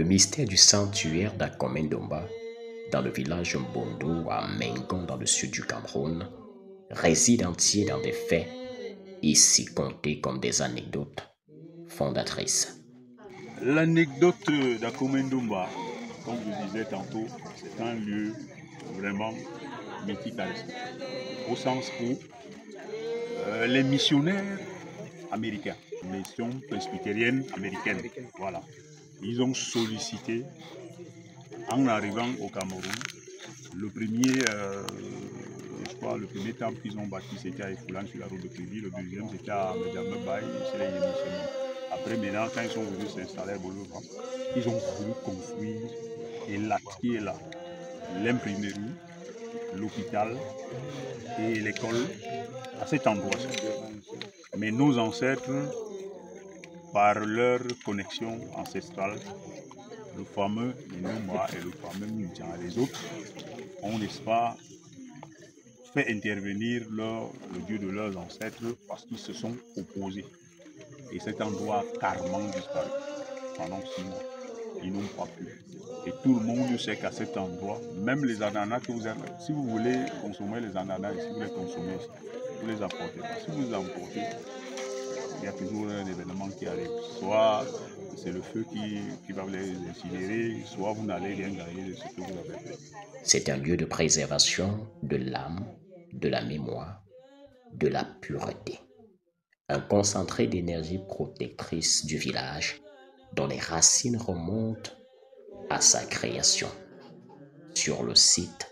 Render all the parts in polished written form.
mystère du sanctuaire d'Akomendomba, dans le village Mbondo à Mengon dans le sud du Cameroun, réside entier dans des faits, ici comptés comme des anecdotes fondatrices. L'anecdote d'Akomendomba, comme je disais tantôt, c'est un lieu vraiment mythique à l'esprit, au sens où les missionnaires américains, mission presbytérienne américaine, voilà, ils ont sollicité, en arrivant au Cameroun, le premier, je crois, le premier temple qu'ils ont bâti, c'était à Efoulan sur la route de Kévi, le deuxième c'était à Medjamebay, c'est les Yémissements. Après, maintenant, quand ils sont venus s'installer à Bolova, ils ont voulu construire et là, qui est là, l'imprimerie, l'hôpital et l'école à cet endroit. Mais nos ancêtres, par leur connexion ancestrale, le fameux Inumba et le fameux Mudjan et les autres, ont, n'est-ce pas, fait intervenir le dieu de leurs ancêtres parce qu'ils se sont opposés. Et cet endroit a carrément disparu pendant 6 mois. Ils n'ont pas pu. Et tout le monde sait qu'à cet endroit, même les ananas que vous avez, si vous voulez consommer les ananas ici, vous les consommez ici, vous les apportez. Si vous les emportez, il y a toujours un événement qui arrive. Soit c'est le feu qui va les incinérer, soit vous n'allez rien gagner de ce que vous avez fait. C'est un lieu de préservation de l'âme, de la mémoire, de la pureté. Un concentré d'énergie protectrice du village dont les racines remontent à sa création. Sur le site,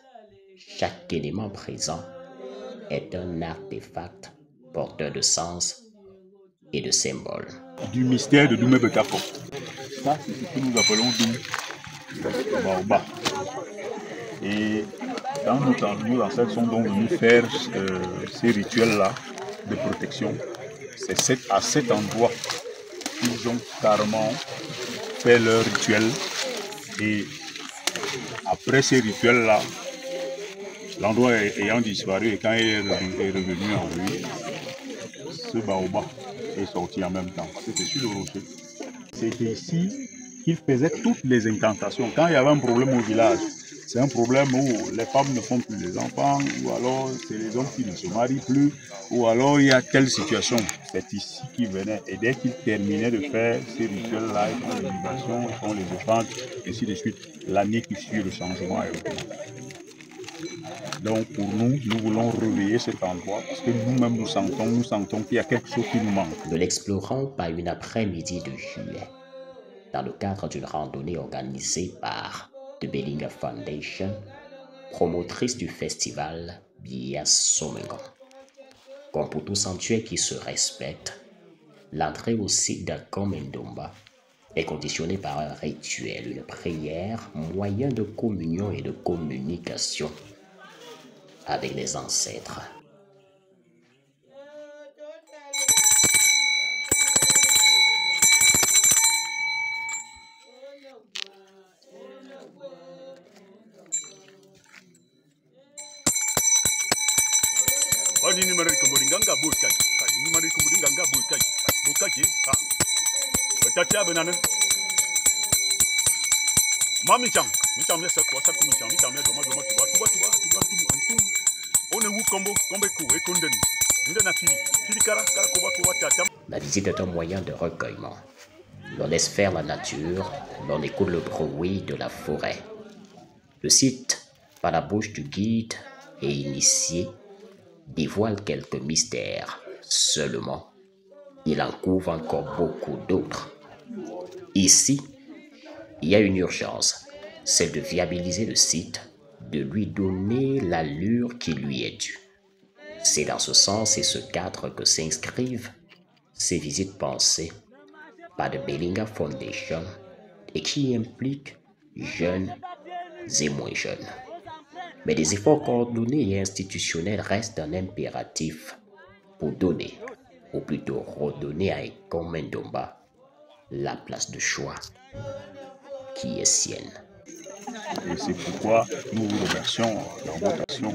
chaque élément présent est un artefact porteur de sens et de symboles. Du mystère de Doumé Bekako. Ça, c'est ce que nous appelons Doum Baoba. Et quand nos ancêtres sont donc venus faire ces rituels-là de protection, c'est à cet endroit qu'ils ont carrément fait leur rituel. Et après ces rituels-là, l'endroit ayant disparu et quand il est revenu en lui, ce baobab est sorti en même temps. C'était sur le rocher. C'était ici qu'il faisait toutes les incantations. Quand il y avait un problème au village, c'est un problème où les femmes ne font plus les enfants, ou alors c'est les hommes qui ne se marient plus, ou alors il y a telle situation. C'est ici qu'il venait. Et dès qu'il terminait de faire ces rituels-là, ils font les libations, ils font les offrandes, et ainsi de suite. L'année qui suit le changement est revenu. Donc pour nous, nous voulons réveiller cet endroit parce que nous-mêmes nous sentons qu'il y a quelque chose qui nous manque. Nous l'explorons par une après-midi de juillet, dans le cadre d'une randonnée organisée par The Bellinger Foundation, promotrice du festival Bias Somengon. Comme pour tout sanctuaire qui se respecte, l'entrée au site d'Akomendomba est conditionnée par un rituel, une prière, moyen de communion et de communication avec les ancêtres. La visite est un moyen de recueillement. L'on laisse faire la nature, l'on écoute le bruit de la forêt. Le site, par la bouche du guide et initié, dévoile quelques mystères. Seulement, il en couvre encore beaucoup d'autres. Ici, il y a une urgence, celle de viabiliser le site, de lui donner l'allure qui lui est due. C'est dans ce sens et ce cadre que s'inscrivent ces visites pensées par The Bellinger Foundation et qui impliquent jeunes et moins jeunes. Mais des efforts coordonnés et institutionnels restent un impératif pour donner, ou plutôt redonner à Akomendomba la place de choix qui est sienne. Et c'est pourquoi nous vous remercions dans votre action.